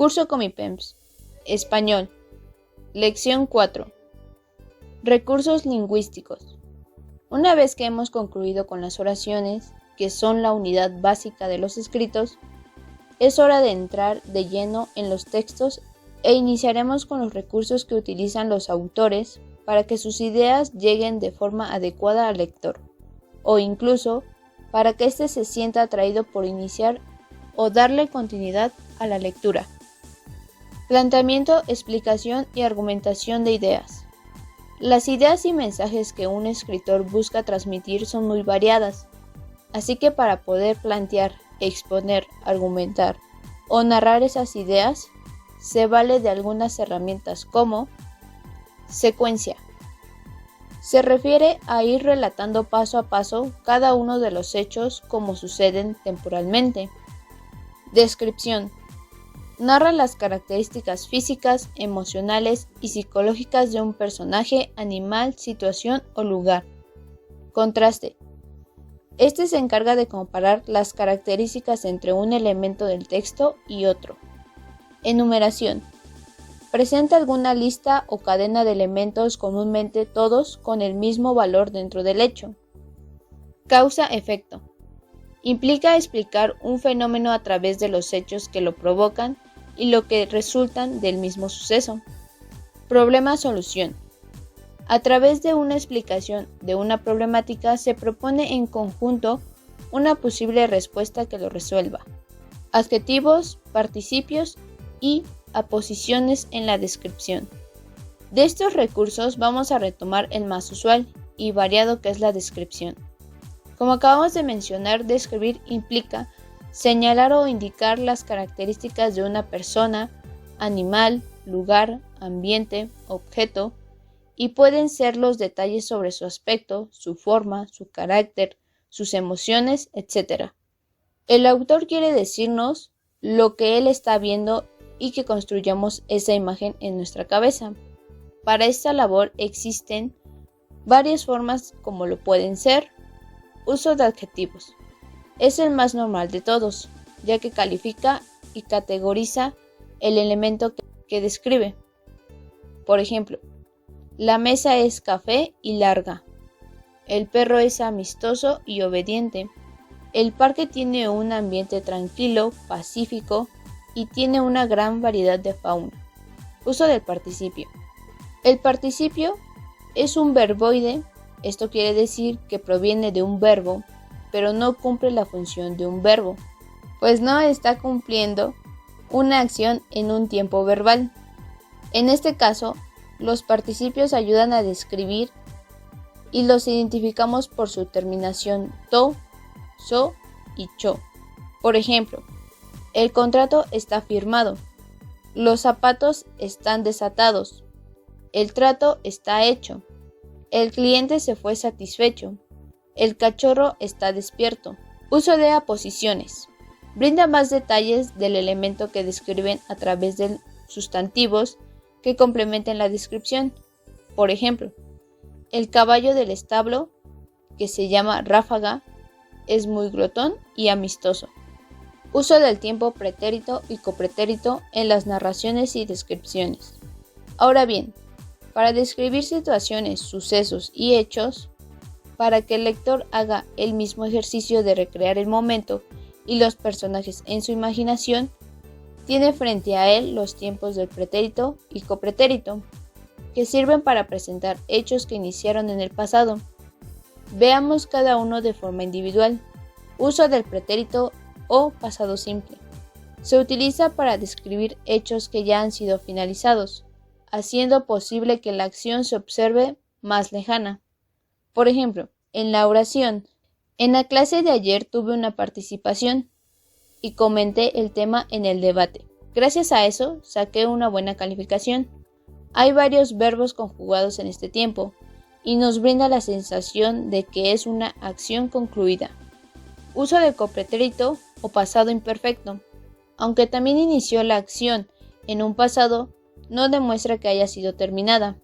Curso Comipems. Español. Lección 4. Recursos lingüísticos. Una vez que hemos concluido con las oraciones, que son la unidad básica de los escritos, es hora de entrar de lleno en los textos e iniciaremos con los recursos que utilizan los autores para que sus ideas lleguen de forma adecuada al lector, o incluso para que éste se sienta atraído por iniciar o darle continuidad a la lectura. Planteamiento, explicación y argumentación de ideas. Las ideas y mensajes que un escritor busca transmitir son muy variadas, así que para poder plantear, exponer, argumentar o narrar esas ideas, se vale de algunas herramientas como secuencia. Se refiere a ir relatando paso a paso cada uno de los hechos como suceden temporalmente. Descripción. Narra las características físicas, emocionales y psicológicas de un personaje, animal, situación o lugar. Contraste. Este se encarga de comparar las características entre un elemento del texto y otro. Enumeración. Presenta alguna lista o cadena de elementos, comúnmente todos con el mismo valor dentro del hecho. Causa-efecto. Implica explicar un fenómeno a través de los hechos que lo provocan y lo que resultan del mismo suceso. Problema-solución. A través de una explicación de una problemática se propone en conjunto una posible respuesta que lo resuelva. Adjetivos, participios y aposiciones en la descripción. De estos recursos vamos a retomar el más usual y variado, que es la descripción. Como acabamos de mencionar, describir implica señalar o indicar las características de una persona, animal, lugar, ambiente, objeto, y pueden ser los detalles sobre su aspecto, su forma, su carácter, sus emociones, etc. El autor quiere decirnos lo que él está viendo y que construyamos esa imagen en nuestra cabeza. Para esta labor existen varias formas, como lo pueden ser: uso de adjetivos. Es el más normal de todos, ya que califica y categoriza el elemento que describe. Por ejemplo, la mesa es café y larga. El perro es amistoso y obediente. El parque tiene un ambiente tranquilo, pacífico y tiene una gran variedad de fauna. Uso del participio. El participio es un verboide. Esto quiere decir que proviene de un verbo, pero no cumple la función de un verbo, pues no está cumpliendo una acción en un tiempo verbal. En este caso, los participios ayudan a describir y los identificamos por su terminación to, so y cho. Por ejemplo, el contrato está firmado, los zapatos están desatados, el trato está hecho, el cliente se fue satisfecho, el cachorro está despierto. Uso de aposiciones. Brinda más detalles del elemento que describen a través de sustantivos que complementen la descripción. Por ejemplo, el caballo del establo, que se llama Ráfaga, es muy glotón y amistoso. Uso del tiempo pretérito y copretérito en las narraciones y descripciones. Ahora bien, para describir situaciones, sucesos y hechos, para que el lector haga el mismo ejercicio de recrear el momento y los personajes en su imaginación, tiene frente a él los tiempos del pretérito y copretérito, que sirven para presentar hechos que iniciaron en el pasado. Veamos cada uno de forma individual. Uso del pretérito o pasado simple. Se utiliza para describir hechos que ya han sido finalizados, haciendo posible que la acción se observe más lejana. Por ejemplo, en la oración, en la clase de ayer tuve una participación y comenté el tema en el debate. Gracias a eso saqué una buena calificación. Hay varios verbos conjugados en este tiempo y nos brinda la sensación de que es una acción concluida. Uso del copretérito o pasado imperfecto. Aunque también inició la acción en un pasado, no demuestra que haya sido terminada.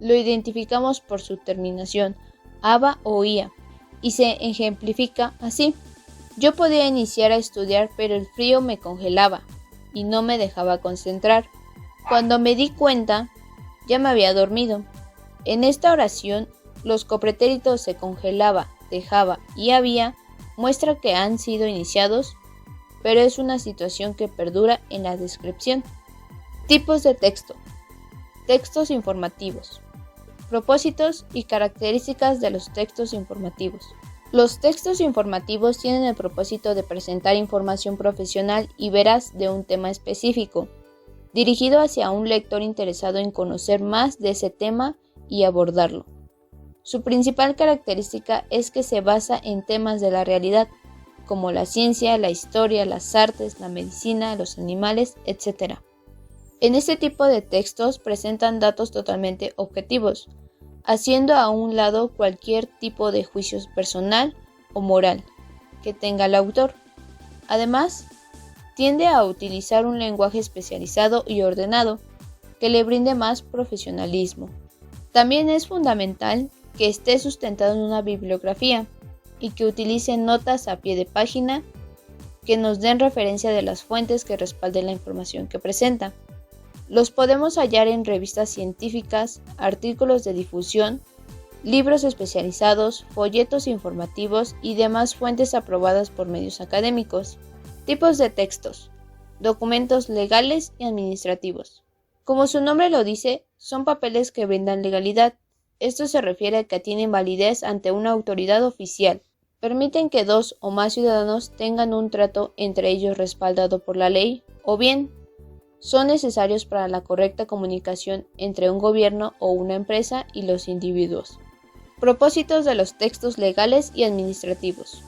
Lo identificamos por su terminación aba o ia, y se ejemplifica así: yo podía iniciar a estudiar, pero el frío me congelaba. y no me dejaba concentrar. Cuando me di cuenta, ya me había dormido. En esta oración, los copretéritos se congelaba, dejaba y había muestra que han sido iniciados, pero es una situación que perdura en la descripción. Tipos de texto. Textos informativos. Propósitos y características de los textos informativos. Los textos informativos tienen el propósito de presentar información profesional y veraz de un tema específico, dirigido hacia un lector interesado en conocer más de ese tema y abordarlo. Su principal característica es que se basa en temas de la realidad, como la ciencia, la historia, las artes, la medicina, los animales, etc. En este tipo de textos presentan datos totalmente objetivos, haciendo a un lado cualquier tipo de juicio personal o moral que tenga el autor. Además, tiende a utilizar un lenguaje especializado y ordenado que le brinde más profesionalismo. También es fundamental que esté sustentado en una bibliografía y que utilice notas a pie de página que nos den referencia de las fuentes que respalden la información que presenta. Los podemos hallar en revistas científicas, artículos de difusión, libros especializados, folletos informativos y demás fuentes aprobadas por medios académicos. Tipos de textos. Documentos legales y administrativos. Como su nombre lo dice, son papeles que brindan legalidad. Esto se refiere a que tienen validez ante una autoridad oficial. Permiten que dos o más ciudadanos tengan un trato entre ellos respaldado por la ley, o bien son necesarios para la correcta comunicación entre un gobierno o una empresa y los individuos. Propósitos de los textos legales y administrativos.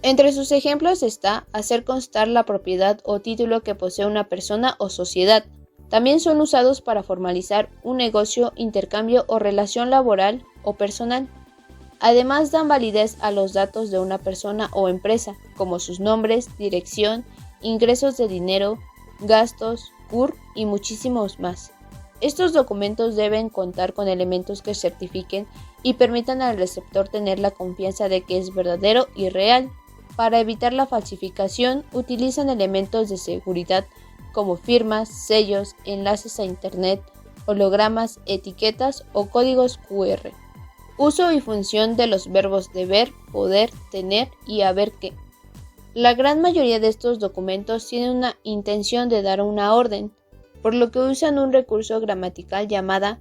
Entre sus ejemplos está hacer constar la propiedad o título que posee una persona o sociedad. También son usados para formalizar un negocio, intercambio o relación laboral o personal. Además dan validez a los datos de una persona o empresa, como sus nombres, dirección, ingresos de dinero, gastos, CUR y muchísimos más. Estos documentos deben contar con elementos que certifiquen y permitan al receptor tener la confianza de que es verdadero y real. Para evitar la falsificación, utilizan elementos de seguridad como firmas, sellos, enlaces a Internet, hologramas, etiquetas o códigos QR. Uso y función de los verbos deber, poder, tener y haber que. La gran mayoría de estos documentos tienen una intención de dar una orden, por lo que usan un recurso gramatical llamada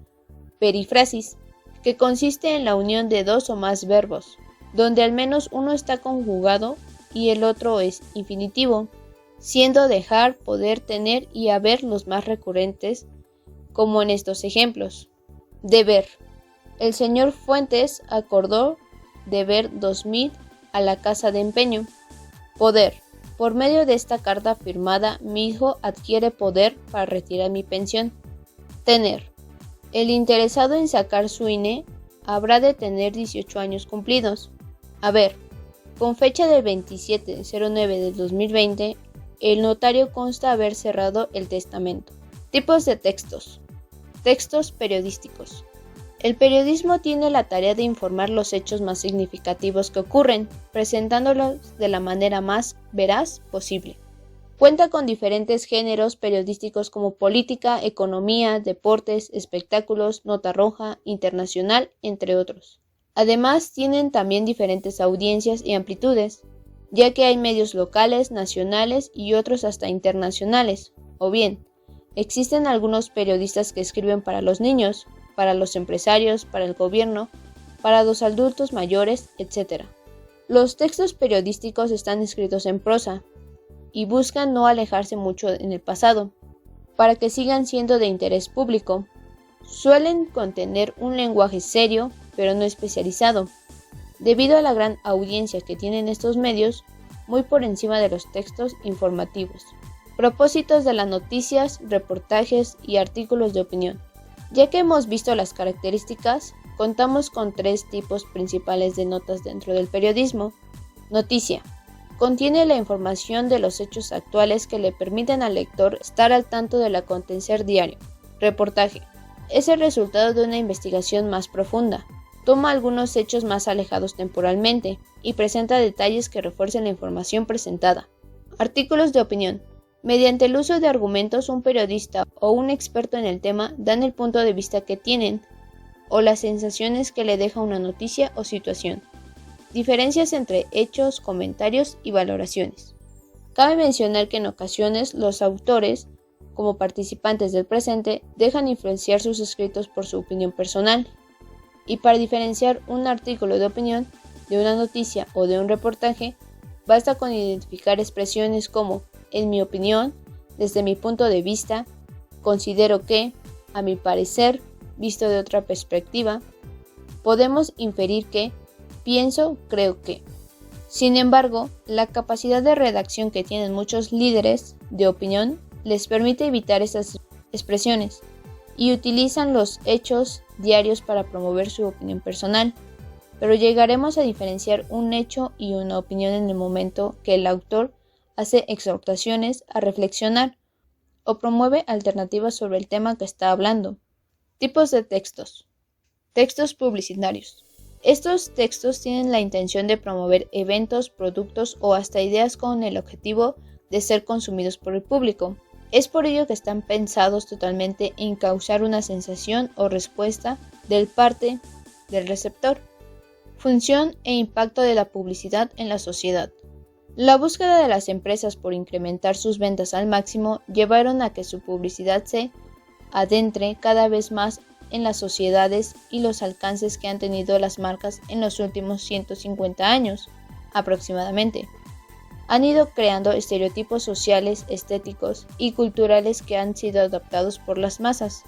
perífrasis, que consiste en la unión de dos o más verbos, donde al menos uno está conjugado y el otro es infinitivo, siendo dejar, poder, tener y haber los más recurrentes, como en estos ejemplos. Deber. El señor Fuentes acordó deber 2.000 a la casa de empeño. Poder. Por medio de esta carta firmada, mi hijo adquiere poder para retirar mi pensión. Tener. El interesado en sacar su INE habrá de tener 18 años cumplidos. Haber. Con fecha del 27/09 del 2020, el notario consta haber cerrado el testamento. Tipos de textos. Textos periodísticos. El periodismo tiene la tarea de informar los hechos más significativos que ocurren, presentándolos de la manera más veraz posible. Cuenta con diferentes géneros periodísticos como política, economía, deportes, espectáculos, nota roja, internacional, entre otros. Además, tienen también diferentes audiencias y amplitudes, ya que hay medios locales, nacionales y otros hasta internacionales. O bien, existen algunos periodistas que escriben para los niños, para los empresarios, para el gobierno, para los adultos mayores, etc. Los textos periodísticos están escritos en prosa y buscan no alejarse mucho en el pasado, para que sigan siendo de interés público. Suelen contener un lenguaje serio, pero no especializado, debido a la gran audiencia que tienen estos medios, muy por encima de los textos informativos. Propósitos de las noticias, reportajes y artículos de opinión. Ya que hemos visto las características, contamos con tres tipos principales de notas dentro del periodismo. Noticia. Contiene la información de los hechos actuales que le permiten al lector estar al tanto del acontecer diario. Reportaje. Es el resultado de una investigación más profunda. Toma algunos hechos más alejados temporalmente y presenta detalles que refuercen la información presentada. Artículos de opinión. Mediante el uso de argumentos, un periodista o un experto en el tema dan el punto de vista que tienen o las sensaciones que le deja una noticia o situación. Diferencias entre hechos, comentarios y valoraciones. Cabe mencionar que en ocasiones los autores, como participantes del presente, dejan influenciar sus escritos por su opinión personal. Y para diferenciar un artículo de opinión de una noticia o de un reportaje, basta con identificar expresiones como en mi opinión, desde mi punto de vista, considero que, a mi parecer, visto de otra perspectiva, podemos inferir que, pienso, creo que. Sin embargo, la capacidad de redacción que tienen muchos líderes de opinión les permite evitar estas expresiones y utilizan los hechos diarios para promover su opinión personal, pero llegaremos a diferenciar un hecho y una opinión en el momento que el autor hace exhortaciones a reflexionar o promueve alternativas sobre el tema que está hablando. Tipos de textos. Textos publicitarios. Estos textos tienen la intención de promover eventos, productos o hasta ideas con el objetivo de ser consumidos por el público. Es por ello que están pensados totalmente en causar una sensación o respuesta del parte del receptor. Función e impacto de la publicidad en la sociedad. La búsqueda de las empresas por incrementar sus ventas al máximo llevaron a que su publicidad se adentre cada vez más en las sociedades y los alcances que han tenido las marcas en los últimos 150 años, aproximadamente. Han ido creando estereotipos sociales, estéticos y culturales que han sido adoptados por las masas.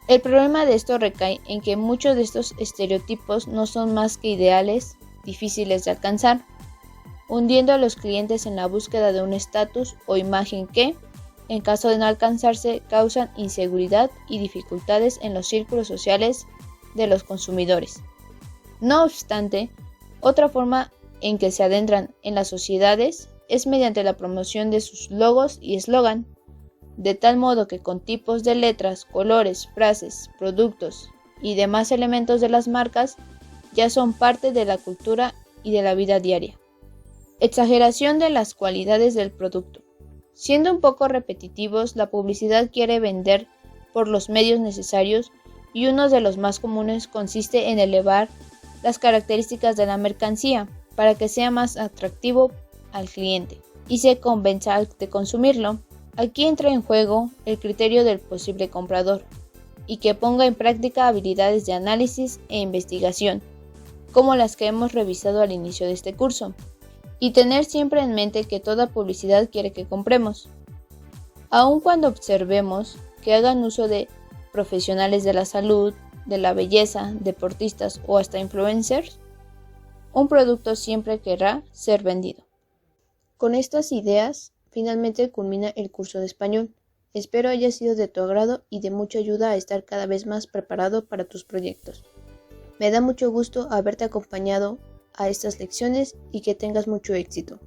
El problema de esto recae en que muchos de estos estereotipos no son más que ideales difíciles de alcanzar, hundiendo a los clientes en la búsqueda de un estatus o imagen que, en caso de no alcanzarse, causan inseguridad y dificultades en los círculos sociales de los consumidores. No obstante, otra forma en que se adentran en las sociedades es mediante la promoción de sus logos y eslogan, de tal modo que con tipos de letras, colores, frases, productos y demás elementos de las marcas ya son parte de la cultura y de la vida diaria. Exageración de las cualidades del producto. Siendo un poco repetitivos, la publicidad quiere vender por los medios necesarios y uno de los más comunes consiste en elevar las características de la mercancía para que sea más atractivo al cliente y se convenza de consumirlo. Aquí entra en juego el criterio del posible comprador y que ponga en práctica habilidades de análisis e investigación, como las que hemos revisado al inicio de este curso. Y tener siempre en mente que toda publicidad quiere que compremos. Aun cuando observemos que hagan uso de profesionales de la salud, de la belleza, deportistas o hasta influencers, un producto siempre querrá ser vendido. Con estas ideas, finalmente culmina el curso de español. Espero haya sido de tu agrado y de mucha ayuda a estar cada vez más preparado para tus proyectos. Me da mucho gusto haberte acompañado a estas lecciones y que tengas mucho éxito.